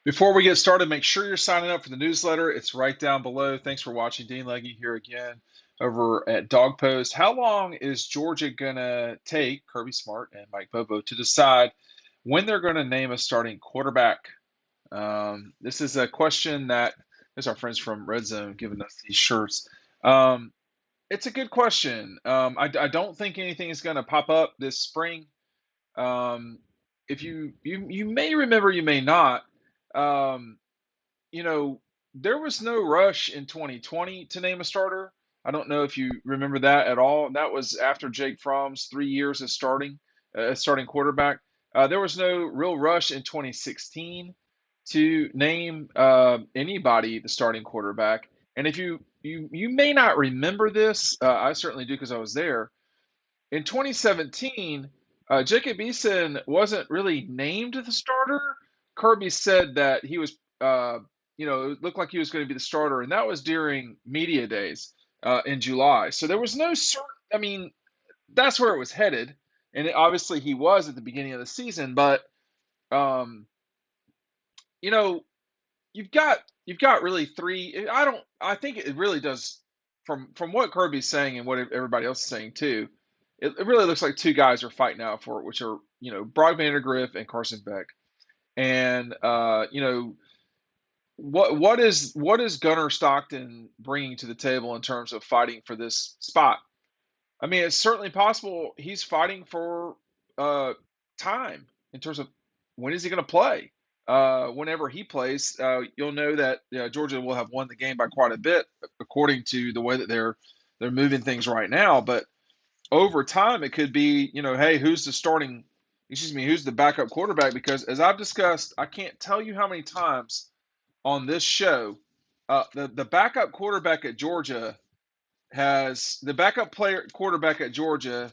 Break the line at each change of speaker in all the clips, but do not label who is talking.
Before we get started, make sure you're signing up for the newsletter. It's right down below. Thanks for watching. Dean Legge here again over at Dog Post. How long is Georgia going to take, Kirby Smart and Mike Bobo, to decide when they're going to name a starting quarterback? This is a question that there's our friends from Red Zone giving us these shirts. Um, it's a good question. I don't think anything is going to pop up this spring. Um, if you may remember, you may not. Um, you know, there was no rush in 2020 to name a starter. I don't know if you remember that at all. That was after Jake Fromm's 3 years as starting quarterback. There was no real rush in 2016 to name anybody the starting quarterback. And if you may not remember this, I certainly do because I was there. In 2017, Jacob Eason wasn't really named the starter. Kirby said that he was, it looked like he was going to be the starter, and that was during media days in July. So there was no certain. I mean, that's where it was headed, and obviously he was at the beginning of the season. But um, you know, you've got really three. I don't. I think it really does from what Kirby's saying and what everybody else is saying too. It really looks like two guys are fighting out for it, which are Brock Vandergriff and Carson Beck. And what is Gunnar Stockton bringing to the table in terms of fighting for this spot? I mean, it's certainly possible he's fighting for uh, time in terms of when is he going to play. Whenever he plays, you'll know that Georgia will have won the game by quite a bit, according to the way that they're moving things right now. But over time, it could be, hey, who's the backup quarterback? Because as I've discussed, I can't tell you how many times on this show, the backup quarterback at Georgia has the backup player quarterback at Georgia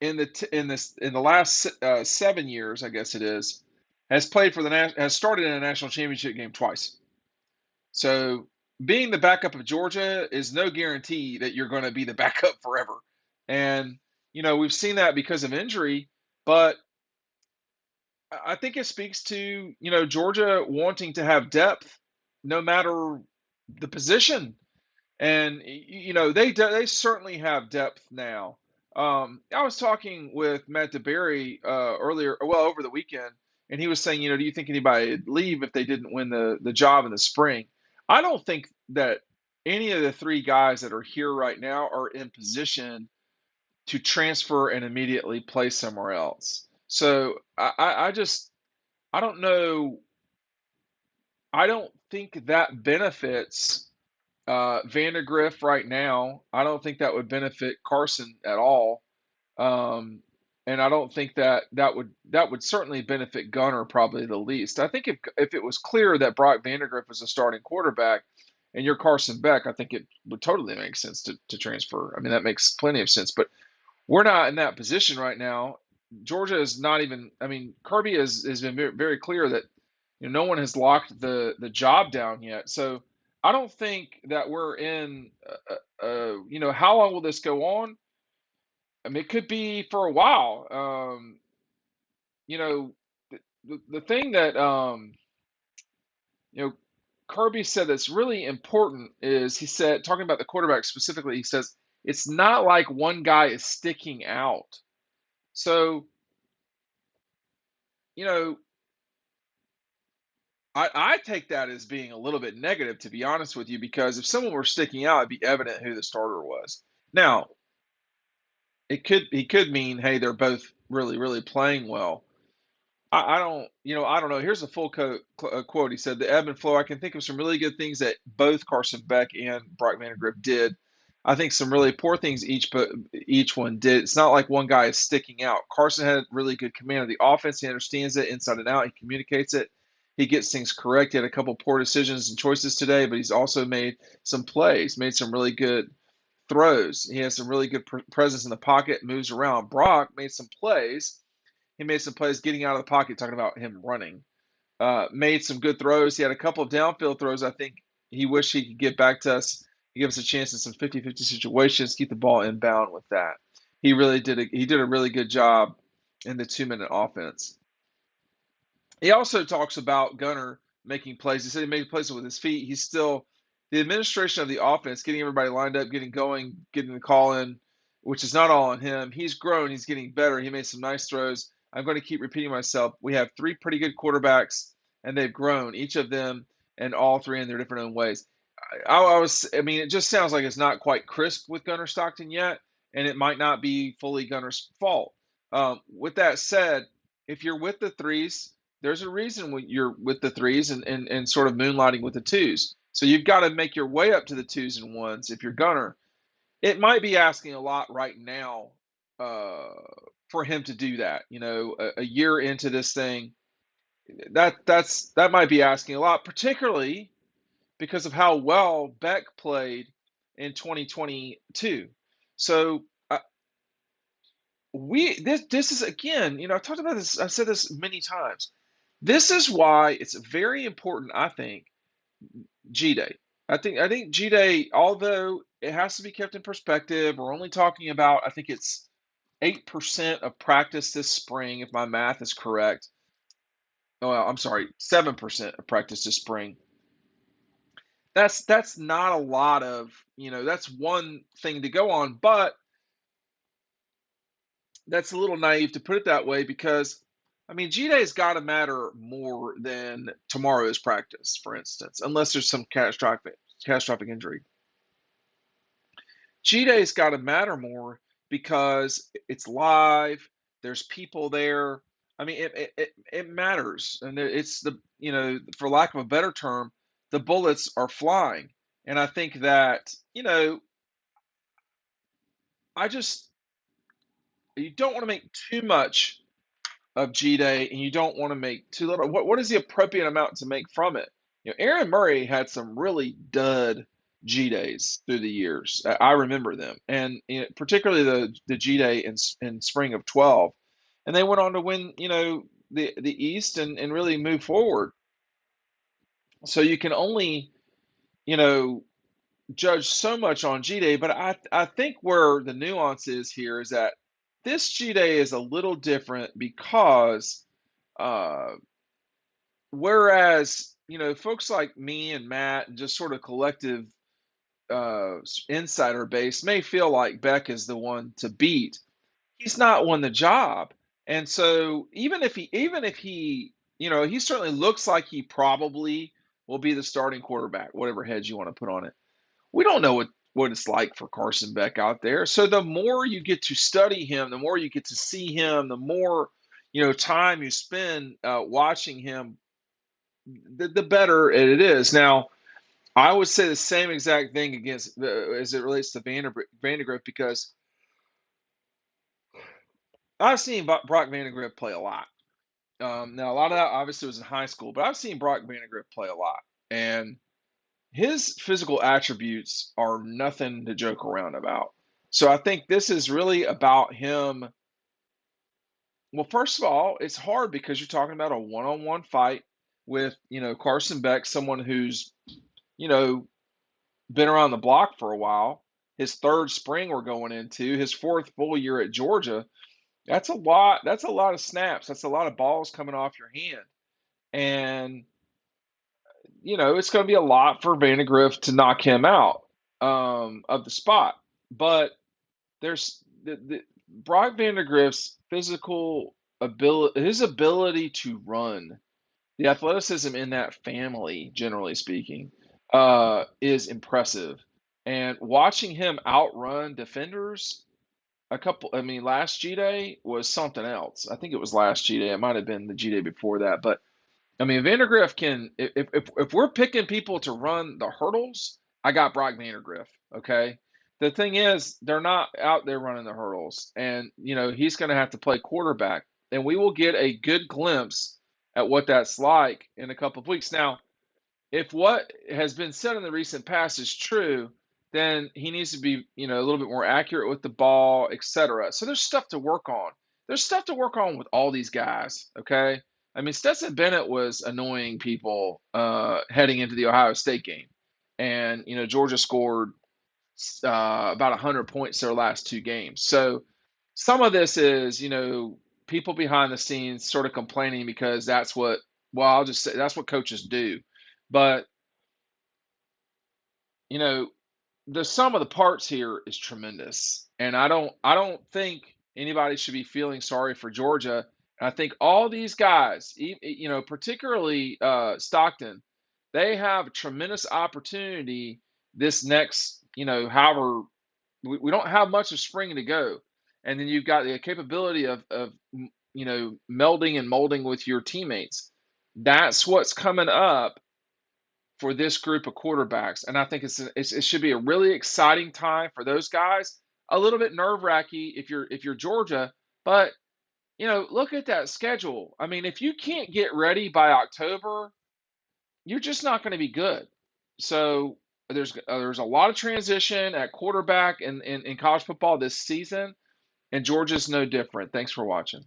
in the last 7 years, I guess it is, has played for has started in a national championship game twice. So being the backup of Georgia is no guarantee that you're going to be the backup forever. And we've seen that because of injury, but I think it speaks to Georgia wanting to have depth no matter the position. And they certainly have depth now. I was talking with Matt DeBerry earlier, well, over the weekend, and he was saying, do you think anybody would leave if they didn't win the job in the spring? I don't think that any of the three guys that are here right now are in position to transfer and immediately play somewhere else. So I just I don't know. I don't think that benefits Vandergriff right now. I don't think that would benefit Carson at all. Um, and I don't think that would certainly benefit Gunner probably the least. I think if it was clear that Brock Vandergriff was a starting quarterback and you're Carson Beck, I think it would totally make sense to transfer. I mean, that makes plenty of sense. But we're not in that position right now. Georgia is not even. I mean, Kirby has been very clear that no one has locked the job down yet. So I don't think that we're in. How long will this go on? I mean, it could be for a while. You know, the thing that you know Kirby said that's really important is he said, talking about the quarterback specifically, he says it's not like one guy is sticking out. So you know, I take that as being a little bit negative, to be honest with you, because if someone were sticking out, it'd be evident who the starter was. Now, he could mean, hey, they're both really, really playing well. I don't know. Here's a full quote. He said, "The ebb and flow. I can think of some really good things that both Carson Beck and Brock Vandagriff did. I think some really poor things each one did. It's not like one guy is sticking out. Carson had really good command of the offense. He understands it inside and out. He communicates it. He gets things correct. He had a couple poor decisions and choices today, but he's also made some plays, made some really good throws. He has some really good presence in the pocket, moves around. Brock made some plays. He made some plays getting out of the pocket, talking about him running. Made some good throws. He had a couple of downfield throws. I think he wished he could get back to us, give us a chance in some 50-50 situations, keep the ball inbound with that. He did a really good job in the 2-minute offense. He also talks about Gunner making plays. He said he made plays with his feet. He's still the administration of the offense, getting everybody lined up, getting going, getting the call in, which is not all on him. He's grown. He's getting better. He made some nice throws. I'm going to keep repeating myself. We have three pretty good quarterbacks, and they've grown, each of them, and all three in their different own ways. I mean, it just sounds like it's not quite crisp with Gunner Stockton yet, and it might not be fully Gunner's fault. With that said, if you're with the threes, there's a reason when you're with the threes and sort of moonlighting with the twos. So you've got to make your way up to the twos and ones if you're Gunner. It might be asking a lot right now uh, for him to do that. A year into this thing, that might be asking a lot, particularly because of how well Beck played in 2022. So this is again, I've talked about this. I've said this many times. This is why it's very important. I think G Day. I think G Day, although it has to be kept in perspective, we're only talking about I think it's 8% of practice this spring, if my math is correct. Oh, well, I'm sorry, 7% of practice this spring. That's not a lot of, that's one thing to go on, but that's a little naive to put it that way because I mean G-Day's got to matter more than tomorrow's practice, for instance, unless there's some catastrophic injury. G-Day's got to matter more because it's live, there's people there. I mean it matters, and it's the for lack of a better term, the bullets are flying. And I think that, I just you don't want to make too much of G Day, and you don't want to make too little. What is the appropriate amount to make from it? Aaron Murray had some really dud G Days through the years. I remember them, and particularly the G Day in spring of 12, and they went on to win, the East and really move forward. So you can only, you know, judge so much on G Day, but I think where the nuance is here is that this G Day is a little different because uh, whereas folks like me and Matt and just sort of collective uh, insider base may feel like Beck is the one to beat, he's not won the job, and so even if he he certainly looks like he probably will be the starting quarterback, whatever heads you want to put on it. We don't know what it's like for Carson Beck out there. So the more you get to study him, the more you get to see him, the more time you spend watching him, the better it is. Now, I would say the same exact thing against as it relates to Vandergrift because I've seen Brock Vandergrift play a lot. Now, a lot of that obviously was in high school, but I've seen Brock Vandergrift play a lot, and his physical attributes are nothing to joke around about. So I think this is really about him. Well, first of all, it's hard because you're talking about a one-on-one fight with, Carson Beck, someone who's, you know, been around the block for a while. His third spring we're going into, his fourth full year at Georgia. That's a lot. That's a lot of snaps. That's a lot of balls coming off your hand. And, it's going to be a lot for Vandegrift to knock him out of the spot. But there's the Brock Vandegrift's physical ability, his ability to run, the athleticism in that family, generally speaking, is impressive. And watching him outrun defenders I mean, last G Day was something else. I think it was last G Day. It might have been the G Day before that. But I mean, Vandergriff can, if we're picking people to run the hurdles, I got Brock Vandergriff. Okay. The thing is, they're not out there running the hurdles, and he's going to have to play quarterback, and we will get a good glimpse at what that's like in a couple of weeks. Now, if what has been said in the recent past is true, then he needs to be, a little bit more accurate with the ball, etc. So there's stuff to work on. There's stuff to work on with all these guys. Okay. I mean, Stetson Bennett was annoying people heading into the Ohio State game, and Georgia scored about 100 points their last two games. So some of this is, people behind the scenes sort of complaining because that's what well, I'll just say that's what coaches do. But, you know, the sum of the parts here is tremendous. And I don't think anybody should be feeling sorry for Georgia. And I think all these guys, particularly Stockton, they have a tremendous opportunity this next, however we don't have much of spring to go. And then you've got the capability of melding and molding with your teammates. That's what's coming up for this group of quarterbacks, and I think it should be a really exciting time for those guys. A little bit nerve wracking if you're Georgia, but look at that schedule. I mean, if you can't get ready by October, you're just not going to be good. So there's a lot of transition at quarterback in college football this season, and Georgia's no different. Thanks for watching.